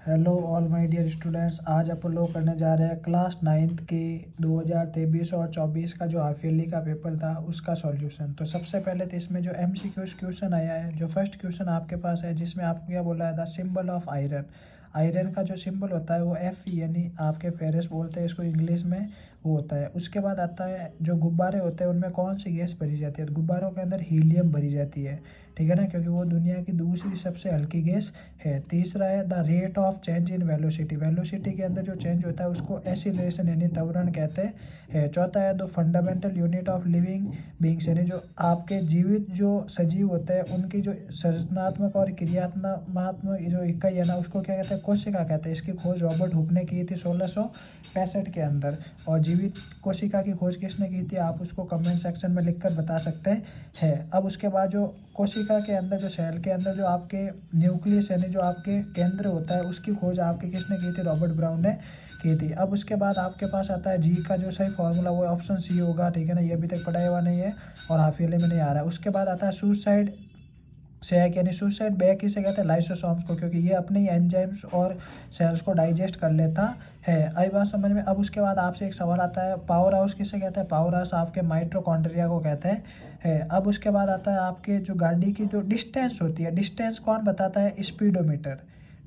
Hello all my dear students. आज अपन लोग करने जा रहे हैं क्लास 9th के 2023 और 24 का जो हाफ ईयरली का पेपर था उसका सॉल्यूशन। तो सबसे पहले तो इसमें जो एमसीक्यूज क्वेश्चन आया है, जो फर्स्ट क्वेश्चन आपके पास है जिसमें आपको क्या बोला है, the symbol of iron. Iron का जो सिंबल होता है वो एफ यानी आपके फेरस बोलते हैं इसको इंग्लिश में, वो होता है। उसके बाद आता है जो गुब्बारे होते हैं उनमें कौन सी गैस भरी जाती है, तो गुब्बारों के अंदर हीलियम भरी जाती है, ठीक है ना, क्योंकि वो दुनिया की दूसरी सबसे हल्की गैस है। तीसरा है the rate of change in velocity, velocity के अंदर जो चेंज होता है उसको एक्सीलरेशन यानी त्वरण कहते हैं। चौथा है the fundamental unit of living beings, यानी जो आपके जीवित जो सजीव होते हैं उनकी जो संरचनात्मक और क्रियात्मक जो इकाई है ना उसको क्या कहते हैं, कोशिका कहते हैं। इसकी खोज रॉबर्ट हुक ने की थी 1665 के अंदर। और जीवित कोशिका की खोज किसने की थी, आप उसको कमेंट सेक्शन में लिखकर बता सकते हैं। अब उसके बाद जो कोशिका के अंदर जो सेल के अंदर जो आपके न्यूक्लियस यानी जो आपके केंद्र होता है उसकी खोज आपके किसने की थी, रॉबर्ट ब्राउन ने की थी। अब उसके बाद आपके पास आता है जी का जो सही फॉर्मूला वो ऑप्शन सी होगा, ठीक है ना, ये अभी तक पढ़ाया हुआ नहीं है और हाफ ईयरली में नहीं आ रहा है। उसके बाद आता है सुसाइड सैक यानी सुसाइड बैक किसे कहते हैं, लाइसोसोम्स को, क्योंकि ये अपने ही एंजाइम्स और सेल्स को डाइजेस्ट कर लेता है। आई बात समझ में। अब उसके बाद आपसे एक सवाल आता है, पावर हाउस किसे कहते हैं, पावर हाउस आपके माइटोकॉन्ड्रिया को कहते हैं है। अब उसके बाद आता है आपके जो गाड़ी की जो डिस्टेंस होती है, डिस्टेंस कौन बताता है, स्पीडोमीटर।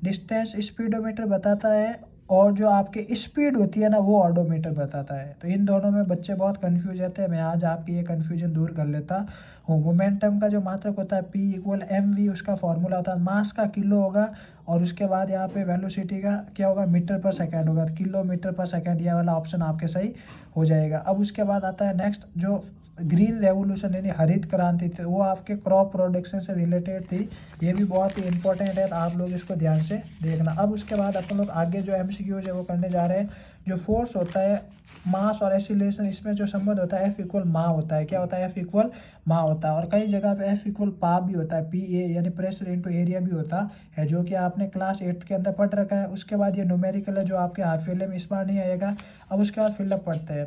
डिस्टेंस स्पीडोमीटर बताता है और जो आपकी स्पीड होती है ना वो ऑडोमीटर बताता है। तो इन दोनों में बच्चे बहुत कंफ्यूज रहते हैं, मैं आज आपकी ये कंफ्यूजन दूर कर लेता हूँ। मोमेंटम का जो मात्रक होता है P इक्वल mv, उसका फॉर्मूला होता है मास का किलो होगा और उसके बाद यहाँ पे वेलोसिटी का क्या होगा, मीटर पर सेकेंड होगा, किलोमीटर पर सेकेंड, ये वाला ऑप्शन आपके सही हो जाएगा। अब उसके बाद आता है नेक्स्ट जो ग्रीन रेवोल्यूशन यानी हरित क्रांति थी वो आपके क्रॉप प्रोडक्शन से रिलेटेड थी, ये भी बहुत ही इंपॉर्टेंट है, तो आप लोग इसको ध्यान से देखना। अब उसके बाद अपन लोग आगे जो एमसीक्यूज है वो करने जा रहे हैं। जो फोर्स होता है, मास और एक्सीलरेशन, इसमें जो संबंध होता है एफ इक्वल मा होता है, क्या होता है, एफ इक्वल मा होता है। और कई जगह पे एफ इक्वल पा भी होता है, पी ए यानी प्रेशर इनटू एरिया भी होता है, जो कि आपने क्लास 8 के अंदर पढ़ रखा है। उसके बाद ये न्यूमेरिकल है जो आपके हाफ ईयरली में इस बार नहीं आएगा। अब उसके बाद फिलअप पढ़ते हैं,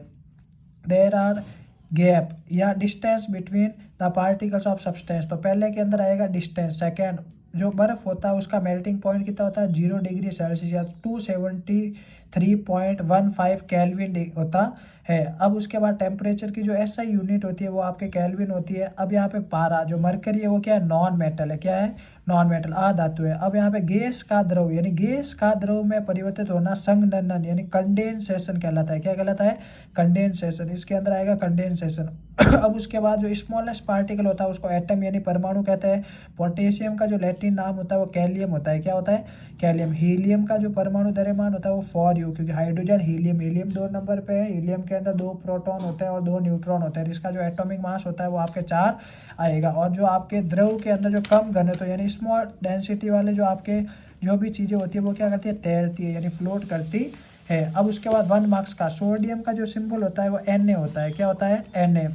देयर आर गैप या distance between the particles of substance. तो पहले के अंदर आएगा डिस्टेंस। सेकेंड, जो बर्फ होता है उसका मेल्टिंग पॉइंट कितना होता है, 0 डिग्री सेल्सियस या 273.15 केल्विन होता है। अब उसके बाद टेम्परेचर की जो एसआई यूनिट होती है वो आपके केल्विन होती है। अब यहाँ पे पारा जो मरकरी है वो क्या है, नॉन मेटल है, क्या है, नॉन मेटल, अधातु है। अब यहाँ पे गैस का द्रव यानी गैस का द्रव में परिवर्तित होना संघनन यानी कंडेंसेशन कहलाता है, क्या कहलाता है, कंडेंसेशन, इसके अंदर आएगा कंडेंसेशन। अब उसके बाद जो स्मॉलेस्ट पार्टिकल होता है उसको एटम यानी परमाणु कहते हैं। पोटेशियम का जो लैटिन नाम होता है वो कैलियम होता है, क्या होता है, कैलियम। हीलियम का जो परमाणु द्रव्यमान होता है वो फॉर यू, क्योंकि हाइड्रोजन हीलियम, हीलियम 2 नंबर पे है, हीलियम के अंदर 2 प्रोटॉन होते हैं और 2 न्यूट्रॉन होते हैं, इसका जो एटॉमिक मास होता है वो आपके 4 आएगा। और जो आपके द्रव के अंदर जो कम घनत्व यानी स्मॉल डेंसिटी वाले जो आपके जो भी चीज़ें होती है वो क्या करती है, तैरती है यानी फ्लोट करती है। अब उसके बाद 1 मार्क्स का सोडियम का जो सिंबल होता है वो Na होता है, क्या होता है, Na।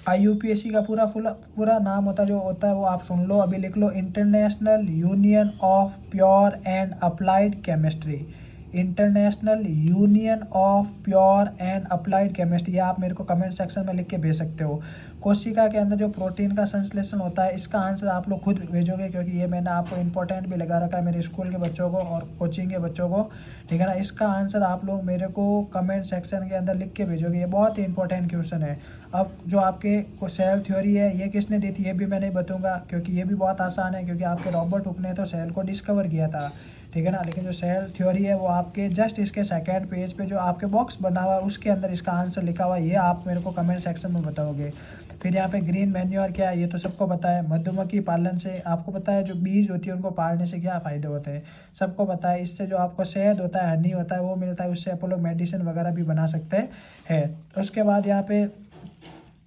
IUPAC का पूरा नाम होता है जो होता है वो आप सुन लो, अभी लिख लो, international union of pure and applied chemistry, international union of pure and applied chemistry. ये आप मेरे को कमेंट सेक्शन में लिख के भेज सकते हो। कोशिका के अंदर जो प्रोटीन का संश्लेषण होता है इसका आंसर आप लोग खुद भेजोगे, क्योंकि ये मैंने आपको इंपॉर्टेंट भी लगा रखा है मेरे स्कूल के बच्चों को और कोचिंग के बच्चों को, ठीक है ना। इसका आंसर आप लोग मेरे को कमेंट सेक्शन के अंदर लिख के भेजोगे, ये बहुत ही इंपॉर्टेंट क्वेश्चन है। अब जो आपके सेल थ्योरी है ये किसने दी थी ये भी मैं नहीं बताऊंगा, क्योंकि ये भी बहुत आसान है, क्योंकि आपके रॉबर्ट हुक ने तो सेल को डिस्कवर किया था, ठीक है ना। लेकिन जो सेल थ्योरी है वो आपके जस्ट इसके सेकंड पेज पे जो आपके बॉक्स बना हुआ है उसके अंदर इसका आंसर लिखा हुआ है, ये आप मेरे को कमेंट सेक्शन में बताओगे। फिर यहाँ पे ग्रीन मैन्योर क्या है ये तो सबको पता है, मधुमक्खी पालन से आपको पता है जो बीज होती है उनको पालने से क्या फ़ायदे होते हैं, सबको पता है। इससे जो आपको शहद होता है, हनी होता है वो मिलता है, उससे अपन लोग मेडिसिन वगैरह भी बना सकते हैं। उसके बाद यहाँ पे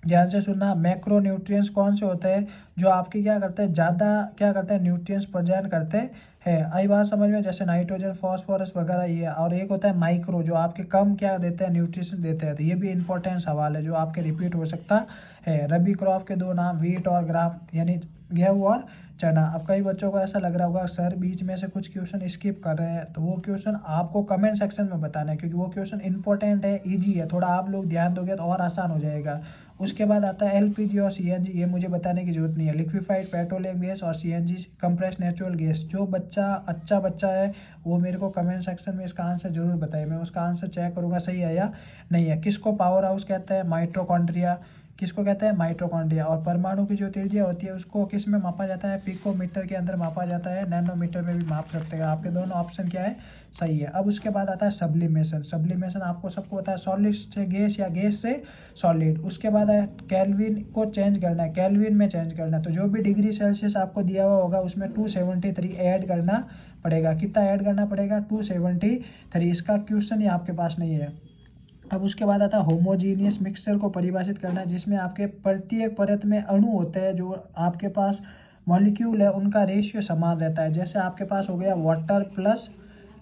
ध्यान से सुनना, मैक्रो न्यूट्रिएंट्स कौन से होते हैं जो आपके क्या करते हैं, ज़्यादा क्या करते हैं, न्यूट्रिएंट्स प्रदान करते हैं। आई बात समझ में, जैसे नाइट्रोजन, फॉस्फोरस वगैरह ये। और एक होता है माइक्रो जो आपके कम क्या देते हैं, न्यूट्रिशन देते हैं। तो ये भी इंपॉर्टेंट सवाल है जो आपके रिपीट हो सकता है। रबी क्रॉप के 2 नाम, वीट और ग्राम यानी गेहूँ और चना। अब कई बच्चों को ऐसा लग रहा होगा सर बीच में से कुछ क्वेश्चन स्किप कर रहे हैं, तो वो क्वेश्चन आपको कमेंट सेक्शन में बताना है, क्योंकि वो क्वेश्चन इंपॉर्टेंट है, इजी है, थोड़ा आप लोग ध्यान दोगे तो और आसान हो जाएगा। उसके बाद आता है एलपीजी और सीएनजी, ये मुझे बताने की जरूरत नहीं है। लिक्विफाइड पेट्रोलियम गैस और सीएनजी कंप्रेस्ड नेचुरल गैस। जो बच्चा अच्छा बच्चा है वो मेरे को कमेंट सेक्शन में इसका आंसर जरूर बताइए, मैं उसका आंसर चेक करूँगा सही है या नहीं है। किसको पावर हाउस कहते हैं? माइटोकॉन्ड्रिया। किसको कहते हैं? माइटोकॉन्ड्रिया। और परमाणु की जो त्रिज्या होती है उसको किस में मापा जाता है? पिकोमीटर के अंदर मापा जाता है, नैनोमीटर में भी माप सकते हैं। आपके दोनों ऑप्शन क्या है? सही है। अब उसके बाद आता है सब्लिमेशन। सब्लिमेशन आपको सबको पता है, सॉलिड से गैस या गैस से सॉलिड। उसके बाद है केल्विन को चेंज करना है, केल्विन में चेंज करना है। तो जो भी डिग्री सेल्सियस आपको दिया हुआ होगा उसमें 273 ऐड करना पड़ेगा। कितना ऐड करना पड़ेगा? 273। इसका क्वेश्चन ही आपके पास नहीं है। अब उसके बाद आता है होमोजीनियस मिक्सचर को परिभाषित करना है, जिसमें आपके प्रत्येक परत में अणु होते हैं, जो आपके पास मॉलिक्यूल है उनका रेशियो समान रहता है। जैसे आपके पास हो गया वाटर प्लस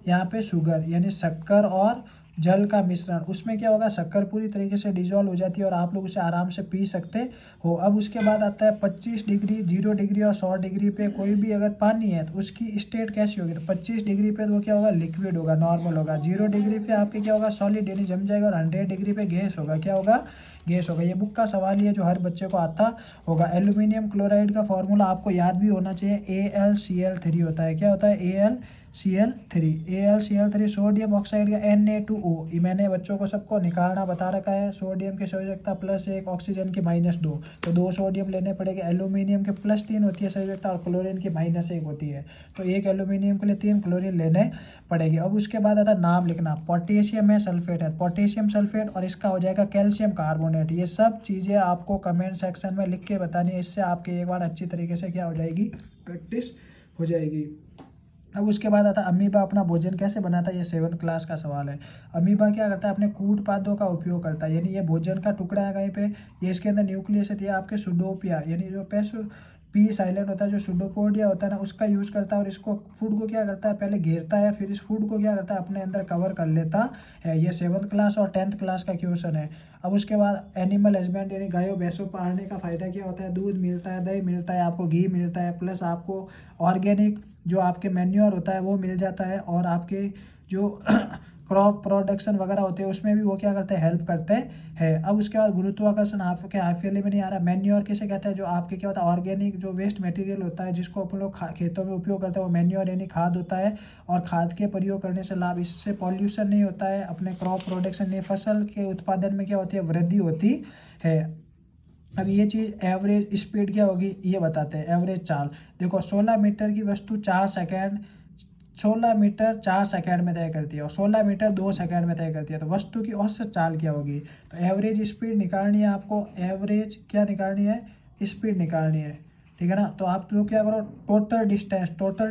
यहाँ पे शुगर, यानी शक्कर और जल का मिश्रण। उसमें क्या होगा? शक्कर पूरी तरीके से डिजोल्व हो जाती है और आप लोग उसे आराम से पी सकते हो। अब उसके बाद आता है 25 डिग्री, 0 डिग्री और 100 डिग्री पे कोई भी अगर पानी है तो उसकी स्टेट कैसी होगी? तो 25 डिग्री पे तो वो क्या होगा? लिक्विड होगा, नॉर्मल होगा। 0 डिग्री पे आपके क्या होगा? सॉलिड यानी जम जाएगा। और 100 डिग्री पे गैस होगा। क्या होगा? गैस होगा। ये बुक का सवाल ही है जो हर बच्चे को आता होगा। एल्यूमिनियम क्लोराइड का फॉर्मूला आपको याद भी होना चाहिए, AlCl3 होता है। क्या होता है? AlCl3 सोडियम ऑक्साइड का Na2O। ये मैंने बच्चों को सबको निकालना बता रखा है। सोडियम की संयोजकता +1, ऑक्सीजन की -2, तो 2 सोडियम लेने पड़ेंगे। एल्यूमिनियम के +3 होती है संयोजकता और क्लोरीन की -1 होती है, तो 1 एल्यूमिनियम के लिए 3 क्लोरीन लेने पड़ेगी। अब उसके बाद आता नाम लिखना। पोटेशियम में सल्फेट है, पोटेशियम सल्फेट, और इसका हो जाएगा कैल्शियम कार्बोनेट। ये सब चीज़ें आपको कमेंट सेक्शन में लिख के बतानी है, इससे आपकी एक बार अच्छी तरीके से क्या हो जाएगी? प्रैक्टिस हो जाएगी। अब उसके बाद आता है अमीबा अपना भोजन कैसे बनाता है? ये 7th क्लास का सवाल है। अमीबा क्या करता है? अपने कूट पादों का उपयोग करता है, यानी ये भोजन का टुकड़ा है कहीं पे, ये इसके अंदर न्यूक्लियस है, आपके सुडोपिया यानी जो पी साइलेंट होता है, जो सुडोपोडिया होता है ना, उसका यूज़ करता है। और इसको फूड को क्या करता है? पहले घेरता है, फिर इस फूड को क्या करता है? अपने अंदर कवर कर लेता है। ये 7th क्लास और 10th क्लास का क्वेश्चन है। अब उसके बाद एनिमल हस्बेंड यानी गायों भैंसों पालने का फ़ायदा क्या होता है? दूध मिलता है, दही मिलता है, आपको घी मिलता है, प्लस आपको ऑर्गेनिक जो आपके मैन्योर होता है वो मिल जाता है। और आपके जो क्रॉप प्रोडक्शन वगैरह होते हैं उसमें भी वो क्या करते हैं? हेल्प करते हैं। अब उसके बाद गुरुत्वाकर्षण आपके हाफियली में नहीं आ रहा। मैन्योर किसे कहते हैं? जो आपके क्या होता है? ऑर्गेनिक जो वेस्ट मटेरियल होता है जिसको अपन लोग खेतों में उपयोग करते हैं, वो मैन्योर यानी खाद होता है। और खाद के प्रयोग करने से लाभ, इससे पॉल्यूशन नहीं होता है, अपने क्रॉप प्रोडक्शन नहीं, फसल के उत्पादन में क्या होती है? वृद्धि होती है। अब ये चीज़ एवरेज स्पीड क्या होगी ये बताते हैं। एवरेज चाल देखो, 16 मीटर की वस्तु 4 सेकेंड 16 मीटर 4 सेकेंड में तय करती है और 16 मीटर 2 सेकेंड में तय करती है। तो वस्तु की औसत चाल क्या होगी? तो एवरेज स्पीड निकालनी है आपको। एवरेज क्या निकालनी है? स्पीड निकालनी है, ठीक है ना। तो आप लोग क्या करो, टोटल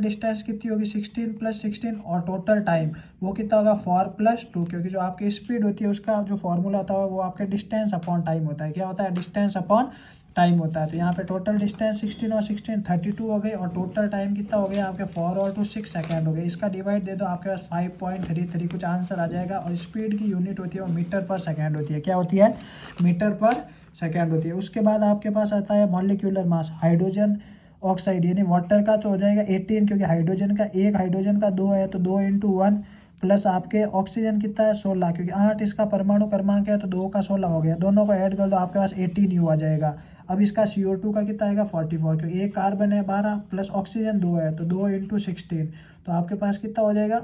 डिस्टेंस कितनी होगी? 16 + 16, और टोटल टाइम वो कितना होगा? 4 + 2, क्योंकि जो आपकी स्पीड होती है उसका जो फॉर्मूला होता है वो आपके डिस्टेंस अपॉन टाइम होता है। क्या होता है? डिस्टेंस अपॉन टाइम होता है। तो यहाँ पे टोटल डिस्टेंस 16 और 16 32 हो गई, और टोटल टाइम कितना हो गया आपके? 4 और 2 6 सेकेंड हो गए। इसका डिवाइड दे दो, आपके पास 5.33 कुछ आंसर आ जाएगा। और स्पीड की यूनिट होती है वो मीटर पर सेकेंड होती है। क्या होती है? मीटर पर सेकेंड होती है। उसके बाद आपके पास आता है मॉलिक्यूलर मास। हाइड्रोजन ऑक्साइड यानी वाटर का तो हो जाएगा 18, क्योंकि हाइड्रोजन का 1, हाइड्रोजन का 2 है, तो 2 × 1, प्लस आपके ऑक्सीजन कितना है? 16, क्योंकि 8 इसका परमाणु क्रमांक है, तो 2 का 16 हो गया। दोनों को ऐड कर दो, आपके पास 18 आ जाएगा। अब इसका CO2 का कितना आएगा? 44, क्योंकि एक कार्बन है 12 प्लस ऑक्सीजन 2 है, तो 2 × 16, तो आपके पास कितना हो जाएगा?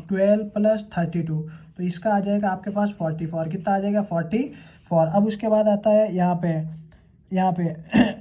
12 + 32, तो इसका आ जाएगा आपके पास 44। कितना आ जाएगा? 44। अब उसके बाद आता है यहाँ पे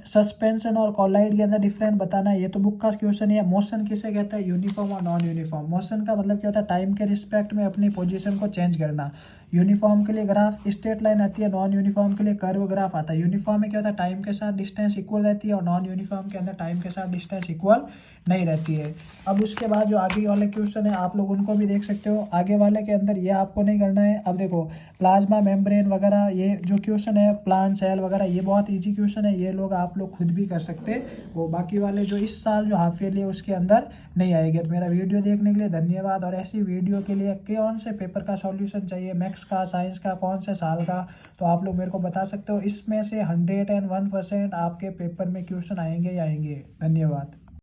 सस्पेंशन और कॉलाइड के अंदर डिफरेंस बताना है। ये तो बुक का क्वेश्चन है। मोशन किसे कहता है? यूनिफॉर्म और नॉन यूनिफॉर्म। मोशन का मतलब क्या होता है? टाइम के रिस्पेक्ट में अपनी पोजीशन को चेंज करना। यूनिफॉर्म के लिए ग्राफ स्ट्रेट लाइन आती है, नॉन यूनिफॉर्म के लिए कर्व ग्राफ आता है। यूनिफॉर्म में क्या होता है? टाइम के साथ डिस्टेंस इक्वल रहती है, और नॉन यूनिफॉर्म के अंदर टाइम के साथ डिस्टेंस इक्वल नहीं रहती है। अब उसके बाद जो आगे वाले क्वेश्चन है आप लोग उनको भी देख सकते हो। आगे वाले के अंदर ये आपको नहीं करना है। अब देखो, प्लाज्मा मेम्ब्रेन वगैरह ये जो क्वेश्चन है, प्लांट सेल वगैरह, ये बहुत ईजी क्वेश्चन है, ये लोग आप लोग खुद भी कर सकते हो। बाकी वाले जो इस साल जो हाफ ईयरली है उसके अंदर नहीं आएंगे। तो मेरा वीडियो देखने के लिए धन्यवाद। और ऐसी वीडियो के लिए कौन से पेपर का सॉल्यूशन चाहिए, मैथ्स का, साइंस का, कौन से साल का, तो आप लोग मेरे को बता सकते हो। इसमें से 101% आपके पेपर में क्वेश्चन आएंगे ही आएंगे। धन्यवाद।